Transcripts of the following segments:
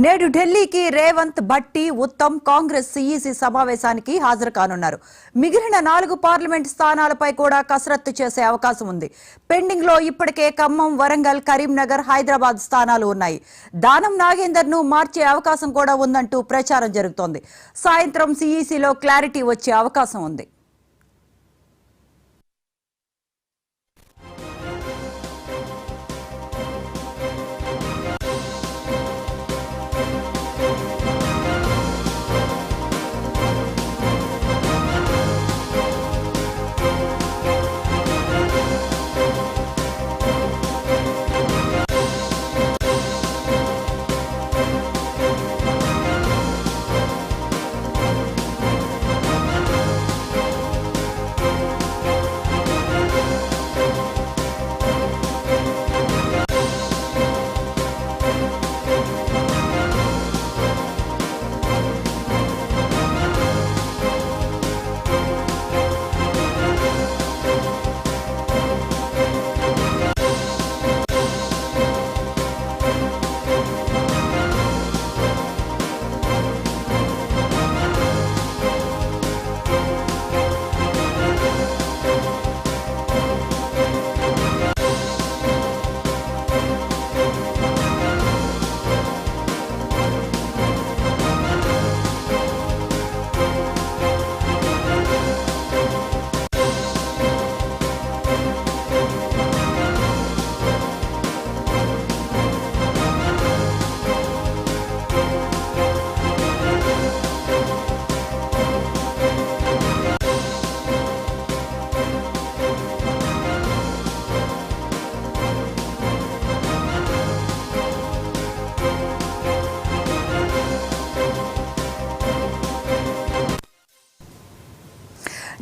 నేడు ఢిల్లీకి రేవంత్ భట్టి ఉత్తమ్ కాంగ్రెస్ సిఈసి సమావేశానికి హాజరు కానున్నారు. మిగిలిన 4 పార్లమెంట్ స్థానాలపై కూడా కసరత్తు చేసే అవకాశం ఉంది. పెండింగ్ లో ఇప్పటికే ఖమ్మం, వరంగల్, కరీంనగర్, హైదరాబాద్ స్థానాలు ఉన్నాయి. దానం నాగేందర్ ను మార్చే అవకాశం కూడా ఉందంటూ ప్రచారం జరుగుతోంది. సాయంత్రం సిఈసిలో క్లారిటీ వచ్చే అవకాశం ఉంది.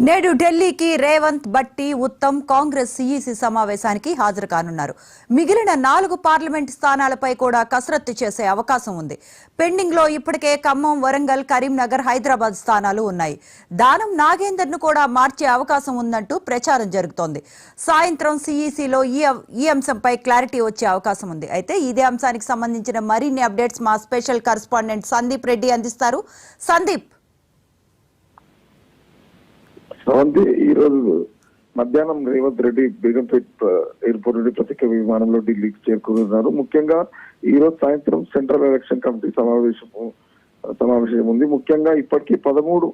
నేడు ఢిల్లీకి రేవంత్ భట్టి ఉత్తమ్ కాంగ్రెస్ సిఈసి సమావేశానికి హాజరు కానున్నారు. మిగిలిన 4 పార్లమెంట్ స్థానాలపై కూడా కసరత్తు చేసే అవకాశం ఉంది. పెండింగ్ లో ఇప్పటికే ఖమ్మం, వరంగల్, కరీంనగర్, హైదరాబాద్ స్థానాలు ఉన్నాయి. దానం నాగేందర్ ను కూడా మార్చే అవకాశం ఉందంటూ ప్రచారం జరుగుతోంది. సాయంత్రం సిఈసిలో ఈ అంశంపై క్లారిటీ వచ్చే అవకాశం ఉంది. అయితే ఇదే అంశానికి సంబంధించిన మరిన్ని అప్డేట్స్ మా స్పెషల్ కరెస్పాండెంట్ సందీప్ రెడ్డి అందిస్తారు. సందీప్, ఈ రోజు మధ్యాహ్నం రేవంత్ రెడ్డి బేగంపేట్ ఎయిర్పోర్ట్ నుండి ప్రత్యేక విమానంలో ఢిల్లీకి చేరుకున్నారు. ముఖ్యంగా ఈ రోజు సాయంత్రం సెంట్రల్ ఎలక్షన్ కమిటీ సమావేశం ఉంది. ముఖ్యంగా ఇప్పటికీ 13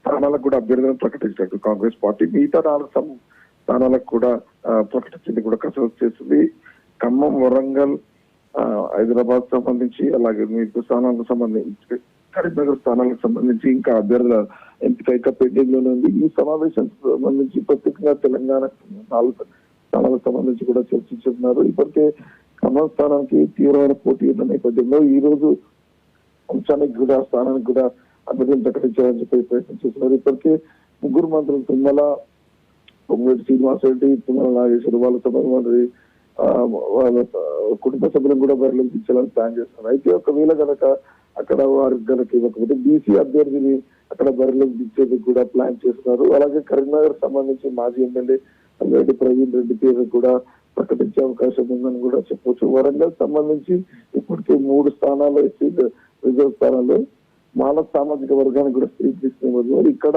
స్థానాలకు కూడా అభ్యర్థులను ప్రకటించినట్టు కాంగ్రెస్ పార్టీ మిగతా 4 స్థానాలకు కూడా ప్రకటించింది కూడా కసరత్తు చేస్తుంది. ఖమ్మం, వరంగల్, హైదరాబాద్ సంబంధించి, అలాగే మిగతా స్థానాలకు సంబంధించి, కరీంనగర్ స్థానాలకు సంబంధించి ఇంకా అభ్యర్థుల ఎంపిక పెండింగ్ లోనే ఉంది. ఈ సమావేశం సంబంధించి ప్రత్యేకంగా తెలంగాణ 4 స్థానాలకు సంబంధించి కూడా చర్చించుతున్నారు. ఇప్పటికే ఖమ్మం స్థానానికి తీవ్రమైన పోటీ ఉన్న నేపథ్యంలో ఈ రోజు అంశానికి కూడా స్థానానికి కూడా అభ్యర్థులను ప్రకటించాలని చెప్పి ప్రయత్నం చేస్తున్నారు. ఇప్పటికే 3 మంత్రులు తుమ్మల, పొంగులేటి శ్రీనివాసరెడ్డి, తుమ్మల నాగేశ్వర వాళ్ళ కుటుంబ సభ్యులను కూడా బరిలో దించాలని ప్లాన్ చేస్తున్నారు. అయితే ఒకవేళ కనుక అక్కడ వారికి కనుక ఇవ్వకపోతే బీసీ అభ్యర్థిని అక్కడ బరిలోకి దించేందుకు కూడా ప్లాన్ చేస్తున్నారు. అలాగే కరీంనగర్ సంబంధించి మాజీ ఎమ్మెల్యే అల్లారెడ్డి ప్రవీణ్ రెడ్డి పేరు కూడా ప్రకటించే అవకాశం ఉందని కూడా చెప్పవచ్చు. వరంగల్ సంబంధించి ఇప్పటికే 3 స్థానాలు రిజర్వ్ స్థానాలు మానవ సామాజిక వర్గానికి కూడా స్వీకరిస్తున్నారు. ఇక్కడ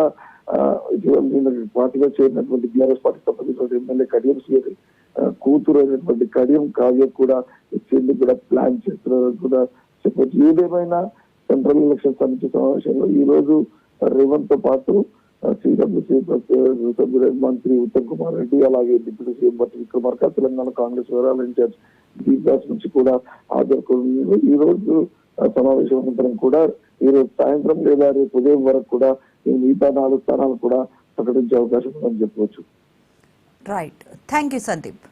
ఇటీవల పార్టీలో చేరినటువంటి టీఆర్ఎస్ పార్టీ సంబంధించిన ఎమ్మెల్యే కడియం శ్రీ కూతురు అయినటువంటి కడియం కావ్య కూడా ఇచ్చేందుకు కూడా ప్లాన్ చేస్తున్నారు కూడా చెప్పచ్చు. ఏదేమైనా సెంట్రల్ ఎలక్షన్ సమితి సమావేశంలో ఈ రోజు రేవంత్ తో పాటు సిడబ్ల్యూసీ మంత్రి ఉత్తమ్ కుమార్ రెడ్డి, అలాగే డిప్యూటీ సీఎం భట్టి విక్రమార్క, తెలంగాణ కాంగ్రెస్ వివరాల ఇన్ఛార్జ్ దీపదాస్ నుంచి కూడా హాజరు. ఈ రోజు సమావేశం అనంతరం కూడా ఈ రోజు సాయంత్రం లేదా రేపు ఉదయం వరకు కూడా మిగతా 4 స్థానాలు కూడా ప్రకటించే అవకాశం ఉందని చెప్పవచ్చు. Right, thank you Sandeep.